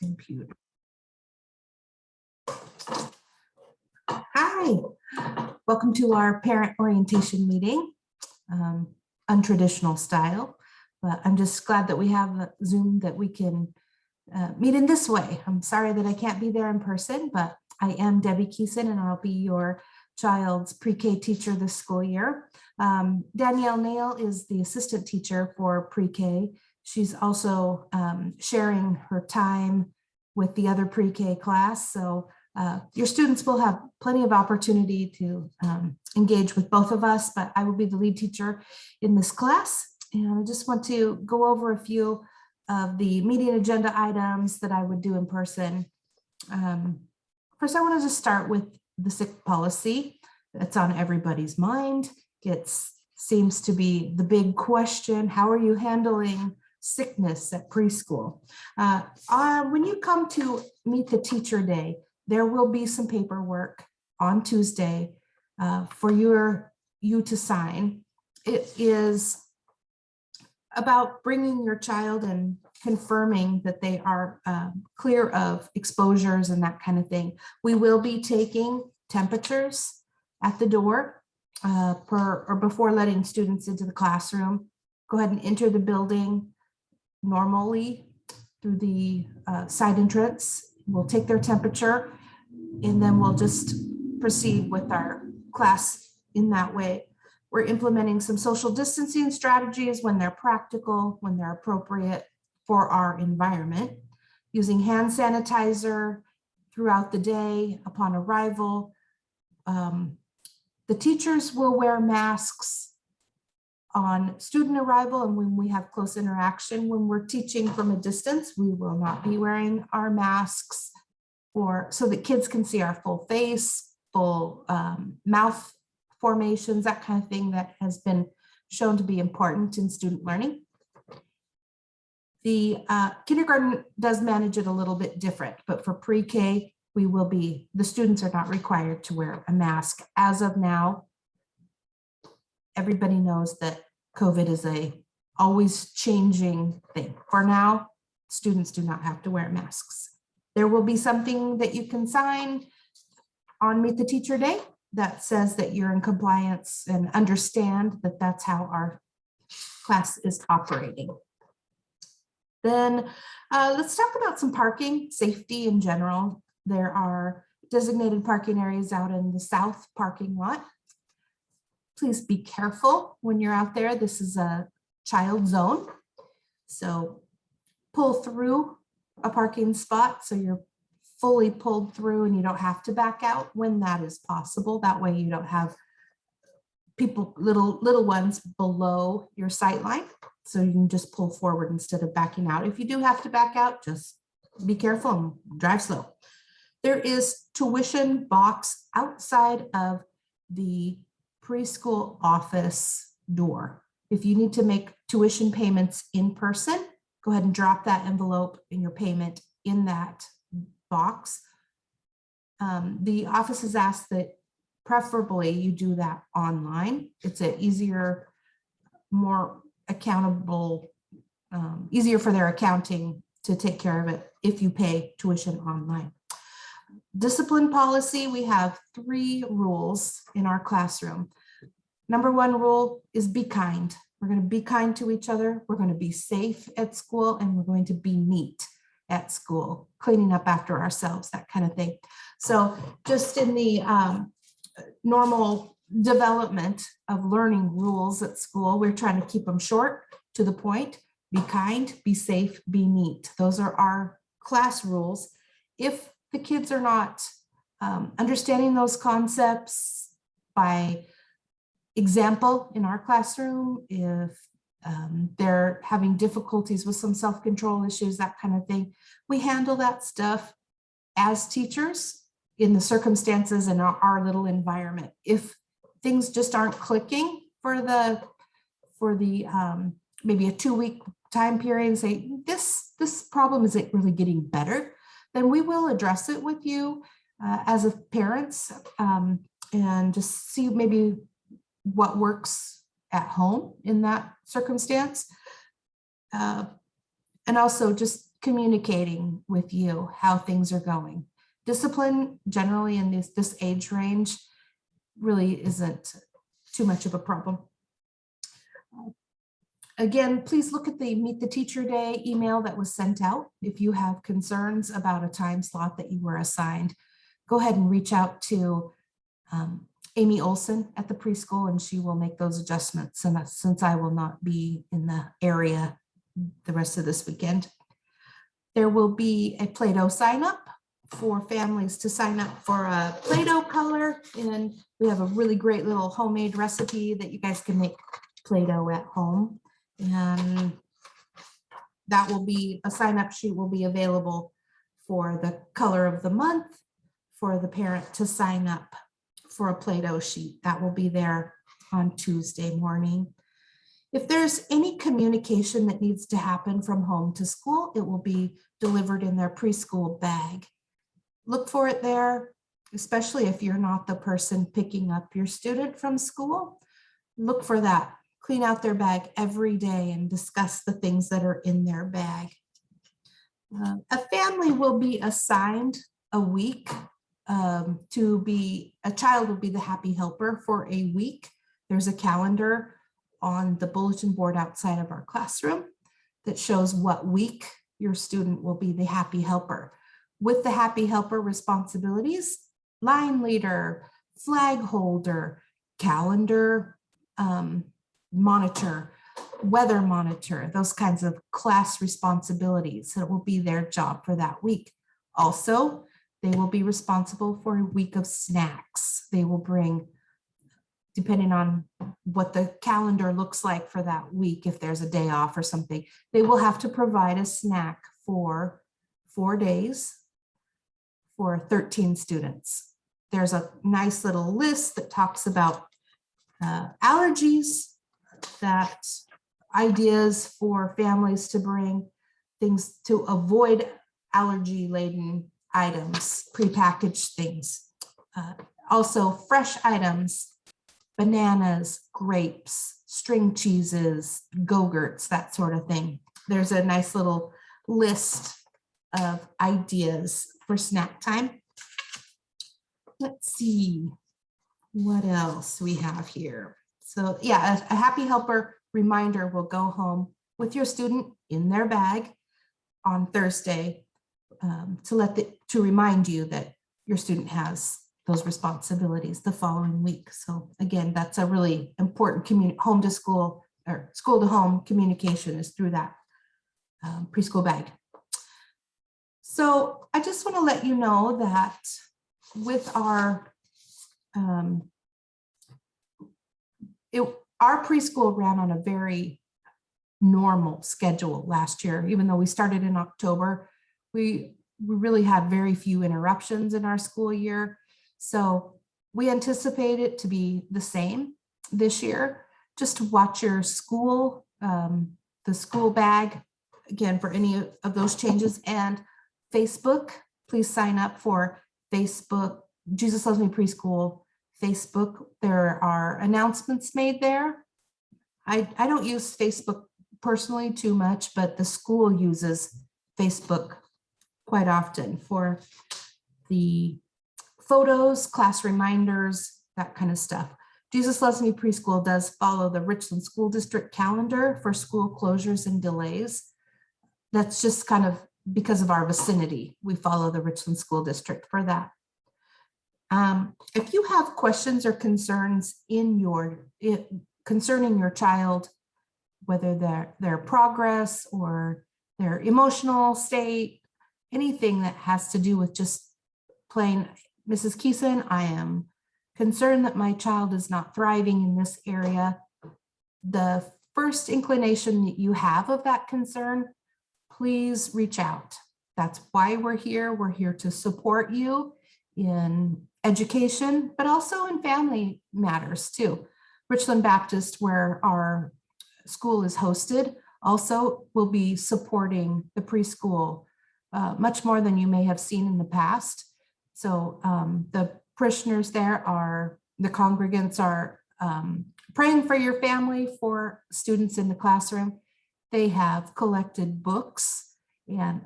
computer. Hi, welcome to our parent orientation meeting, untraditional style, but I'm just glad that we have a Zoom that we can meet in this way. I'm sorry that I can't be there in person, but I am Debbie Keeson and I'll be your child's pre-K teacher this school year. Danielle Nail is the assistant teacher for pre-K. She's also sharing her time with the other pre-K class. So your students will have plenty of opportunity to engage with both of us, but I will be the lead teacher in this class. And I just want to go over a few of the meeting agenda items that I would do in person. First, I wanted to start with the sick policy. That's on everybody's mind. It seems to be the big question. How are you handling sickness at preschool? When you come to meet the teacher day, there will be some paperwork on Tuesday for you to sign. It is about bringing your child and confirming that they are clear of exposures and that kind of thing. We will be taking temperatures at the door before letting students into the classroom. Go ahead and enter the building normally through the side entrance. We'll take their temperature and then we'll just proceed with our class in that way. We're implementing some social distancing strategies when they're practical, when they're appropriate for our environment, using hand sanitizer throughout the day upon arrival. The teachers will wear masks on student arrival and when we have close interaction. When we're teaching from a distance, we will not be wearing our masks so that kids can see our full face, full mouth formations, that kind of thing that has been shown to be important in student learning. The kindergarten does manage it a little bit different, but for pre-K, the students are not required to wear a mask. As of now, everybody knows that COVID is a always changing thing. For now, students do not have to wear masks. There will be something that you can sign on Meet the Teacher Day that says that you're in compliance and understand that that's how our class is operating. Then let's talk about some parking, safety in general. There are designated parking areas out in the south parking lot. Please be careful when you're out there. This is a child zone. So pull through a parking spot so you're fully pulled through and you don't have to back out when that is possible. That way you don't have people, little ones below your sight line. So you can just pull forward instead of backing out. If you do have to back out, just be careful and drive slow. There is tuition box outside of the preschool office door. If you need to make tuition payments in person, go ahead and drop that envelope in your payment in that box. The office has asked that preferably you do that online. It's an easier, more accountable, easier for their accounting to take care of it if you pay tuition online. Discipline policy, we have 3 rules in our classroom. Number 1 rule is be kind. We're going to be kind to each other. We're going to be safe at school and we're going to be neat at school, cleaning up after ourselves, that kind of thing. So just in the normal development of learning rules at school, we're trying to keep them short, to the point, be kind, be safe, be neat. Those are our class rules. If the kids are not understanding those concepts by example in our classroom, if they're having difficulties with some self-control issues, that kind of thing, we handle that stuff as teachers in the circumstances in our little environment. If things just aren't clicking for the maybe a 2-week time period and say this problem isn't really getting better, then we will address it with you as a parents and just see maybe what works at home in that circumstance. And also just communicating with you how things are going. Discipline generally in this age range really isn't too much of a problem. Again, please look at the Meet the Teacher Day email that was sent out. If you have concerns about a time slot that you were assigned, go ahead and reach out to Amy Olson at the preschool, and she will make those adjustments. And since I will not be in the area the rest of this weekend, there will be a Play-Doh sign up for families to sign up for a Play-Doh color. And we have a really great little homemade recipe that you guys can make Play-Doh at home. And that will be a sign up sheet will be available for the color of the month for the parent to sign up for a Play-Doh sheet. That will be there on Tuesday morning. If there's any communication that needs to happen from home to school, it will be delivered in their preschool bag. Look for it there, especially if you're not the person picking up your student from school. Look for that. Clean out their bag every day and discuss the things that are in their bag. A family will be assigned a week to be, a child will be the happy helper for a week. There's a calendar on the bulletin board outside of our classroom that shows what week your student will be the happy helper. With the happy helper responsibilities, line leader, flag holder, calendar monitor, weather monitor, those kinds of class responsibilities that will be their job for that week. Also, they will be responsible for a week of snacks. They will bring, depending on what the calendar looks like for that week, if there's a day off or something, they will have to provide a snack for 4 days for 13 students. There's a nice little list that talks about allergies, that ideas for families to bring, things to avoid allergy-laden items, prepackaged things. Also fresh items, bananas, grapes, string cheeses, Go-Gurts, that sort of thing. There's a nice little list of ideas for snack time. Let's see what else we have here. So yeah, a happy helper reminder will go home with your student in their bag on Thursday to remind you that your student has those responsibilities the following week. So again, that's a really important home to school or school to home communication is through that preschool bag. So I just want to let you know that with our our preschool ran on a very normal schedule last year. Even though we started in October, we really had very few interruptions in our school year. So we anticipate it to be the same this year. Just watch your school, the school bag, again, for any of those changes. And Facebook, please sign up for Facebook, Jesus Loves Me Preschool Facebook. There are announcements made there. I don't use Facebook personally too much, but the school uses Facebook quite often for the photos, class reminders, that kind of stuff. Jesus Loves Me Preschool does follow the Richland School District calendar for school closures and delays. That's just kind of because of our vicinity. We follow the Richland School District for that. If you have questions or concerns concerning your child, whether their progress or their emotional state, anything that has to do with just plain, Mrs. Keeson, I am concerned that my child is not thriving in this area. The first inclination that you have of that concern, please reach out. That's why we're here. We're here to support you in education, but also in family matters too. Richland Baptist, where our school is hosted, also will be supporting the preschool much more than you may have seen in the past. So the parishioners there the congregants are praying for your family, for students in the classroom. They have collected books And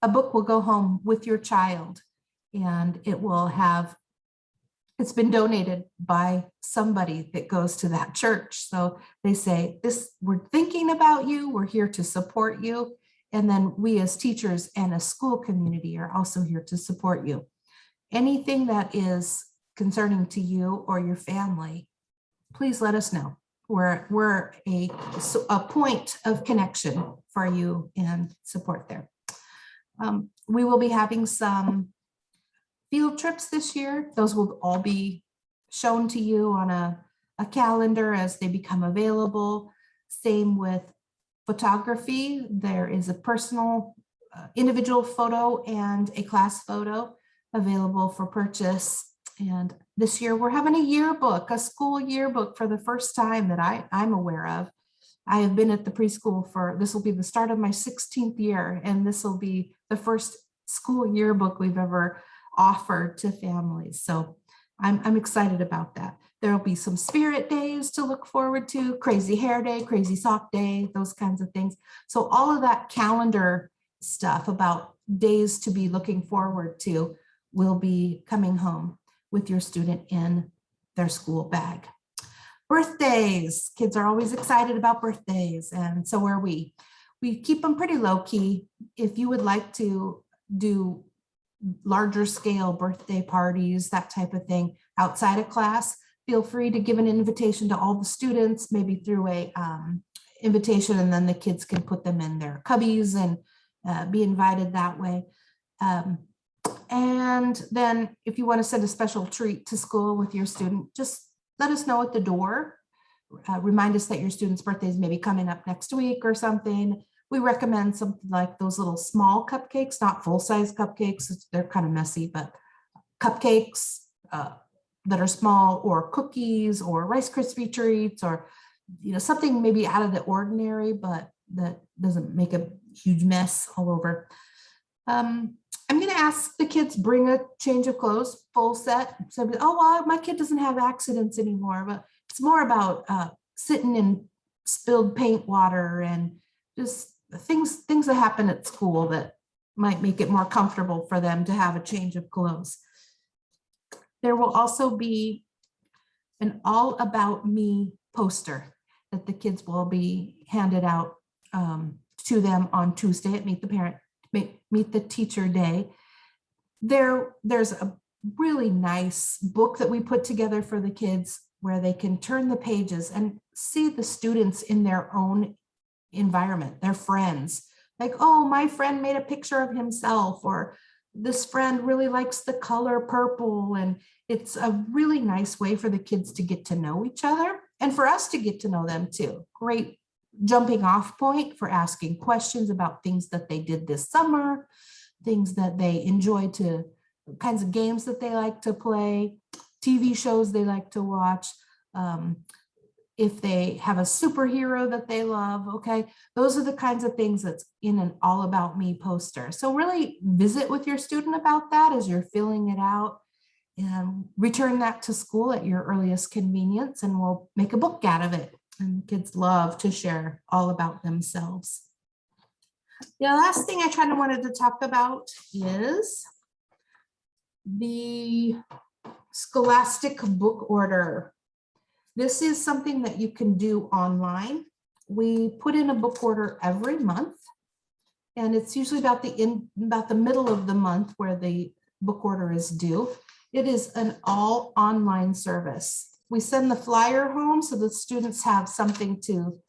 a book will go home with your child, and it's been donated by somebody that goes to that church. So they say, we're thinking about you, we're here to support you. And then we as teachers and a school community are also here to support you. Anything that is concerning to you or your family, please let us know. We're a point of connection for you and support there. We will be having some field trips this year. Those will all be shown to you on a calendar as they become available. Same with photography. There is a personal individual photo and a class photo available for purchase. And this year we're having a school yearbook for the first time that I'm aware of. I have been at the preschool this will be the start of my 16th year, and this will be the first school yearbook we've ever offered to families. So I'm excited about that. There'll be some spirit days to look forward to, crazy hair day, crazy sock day, those kinds of things. So all of that calendar stuff about days to be looking forward to will be coming home with your student in their school bag. Birthdays, kids are always excited about birthdays, and so are we. We keep them pretty low key. If you would like to do larger scale birthday parties, that type of thing outside of class, feel free to give an invitation to all the students, maybe through a invitation, and then the kids can put them in their cubbies and be invited that way. And then if you want to send a special treat to school with your student, just let us know at the door. Remind us that your student's birthday is maybe coming up next week or something. We recommend something like those little small cupcakes, not full-size cupcakes. They're kind of messy, but cupcakes that are small, or cookies or Rice Krispie treats, or something maybe out of the ordinary, but that doesn't make a huge mess all over. I'm going to ask the kids bring a change of clothes, full set. So, oh, well, my kid doesn't have accidents anymore, but it's more about sitting in spilled paint water and just things that happen at school that might make it more comfortable for them to have a change of clothes. There will also be an All About Me poster that the kids will be handed out to them on Tuesday at Meet the Teacher Day. There's a really nice book that we put together for the kids where they can turn the pages and see the students in their own environment, their friends. Like, oh, my friend made a picture of himself, or this friend really likes the color purple. And it's a really nice way for the kids to get to know each other and for us to get to know them too. Great jumping off point for asking questions about things that they did this summer, things that they enjoy, kinds of games that they like to play, TV shows they like to watch. If they have a superhero that they love, okay, those are the kinds of things that's in an All About Me poster. So really visit with your student about that as you're filling it out, and return that to school at your earliest convenience, and we'll make a book out of it. And kids love to share all about themselves. The last thing I kind of wanted to talk about is the Scholastic book order. This is something that you can do online. We put in a book order every month, and it's usually about the middle of the month where the book order is due. It is an all online service. We send the flyer home so the students have something to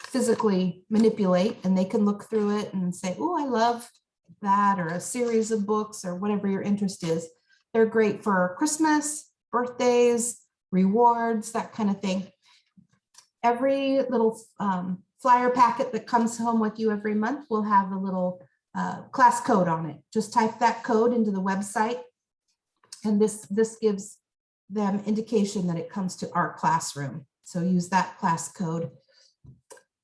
physically manipulate, and they can look through it and say, oh, I love that, or a series of books, or whatever your interest is. They're great for Christmas, birthdays, rewards, that kind of thing. Every little flyer packet that comes home with you every month will have a little class code on it. Just type that code into the website, and this gives them indication that it comes to our classroom. So use that class code.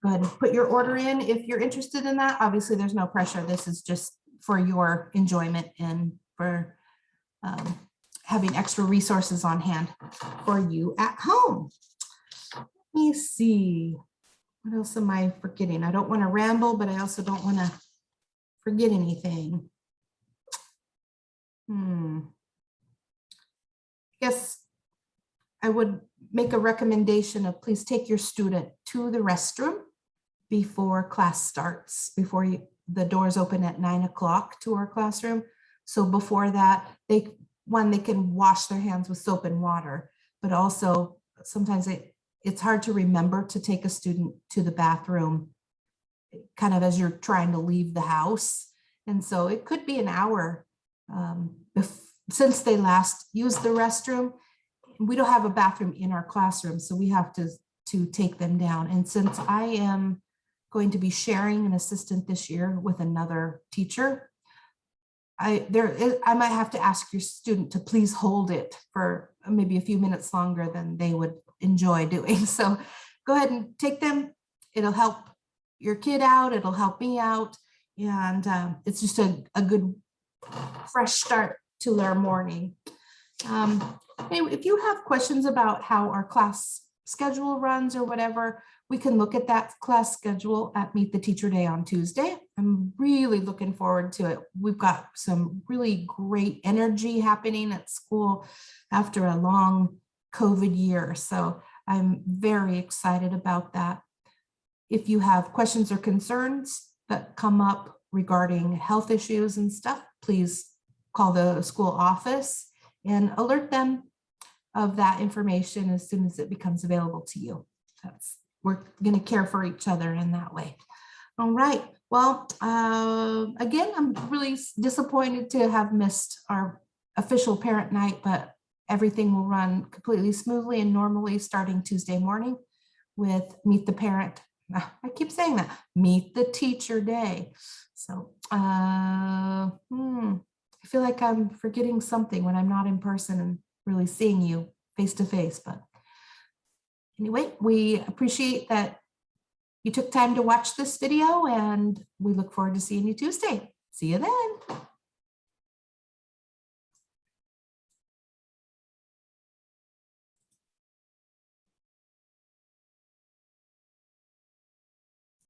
Go ahead and put your order in if you're interested in that. Obviously, there's no pressure. This is just for your enjoyment and for having extra resources on hand for you at home. Let me see. What else am I forgetting? I don't want to ramble, but I also don't want to forget anything. Guess I would make a recommendation of please take your student to the restroom before class starts, before the doors open at 9 o'clock to our classroom. So before that, they can wash their hands with soap and water, but also sometimes it's hard to remember to take a student to the bathroom kind of as you're trying to leave the house. And so it could be an hour since they last used the restroom. We don't have a bathroom in our classroom, so we have to take them down. And since I am going to be sharing an assistant this year with another teacher, I might have to ask your student to please hold it for maybe a few minutes longer than they would enjoy doing. So go ahead and take them. It'll help your kid out. It'll help me out. And it's just a good fresh start to their morning. Anyway, if you have questions about how our class schedule runs or whatever, we can look at that class schedule at Meet the Teacher Day on Tuesday. I'm really looking forward to it. We've got some really great energy happening at school after a long COVID year. So I'm very excited about that. If you have questions or concerns that come up regarding health issues and stuff, please call the school office and alert them of that information as soon as it becomes available to you. We're going to care for each other in that way. All right. Well, again, I'm really disappointed to have missed our official parent night, but everything will run completely smoothly and normally starting Tuesday morning with Meet the Parent. I keep saying that, Meet the Teacher Day. So I feel like I'm forgetting something when I'm not in person and really seeing you face to face. But anyway, we appreciate that you took time to watch this video, and we look forward to seeing you Tuesday. See you then.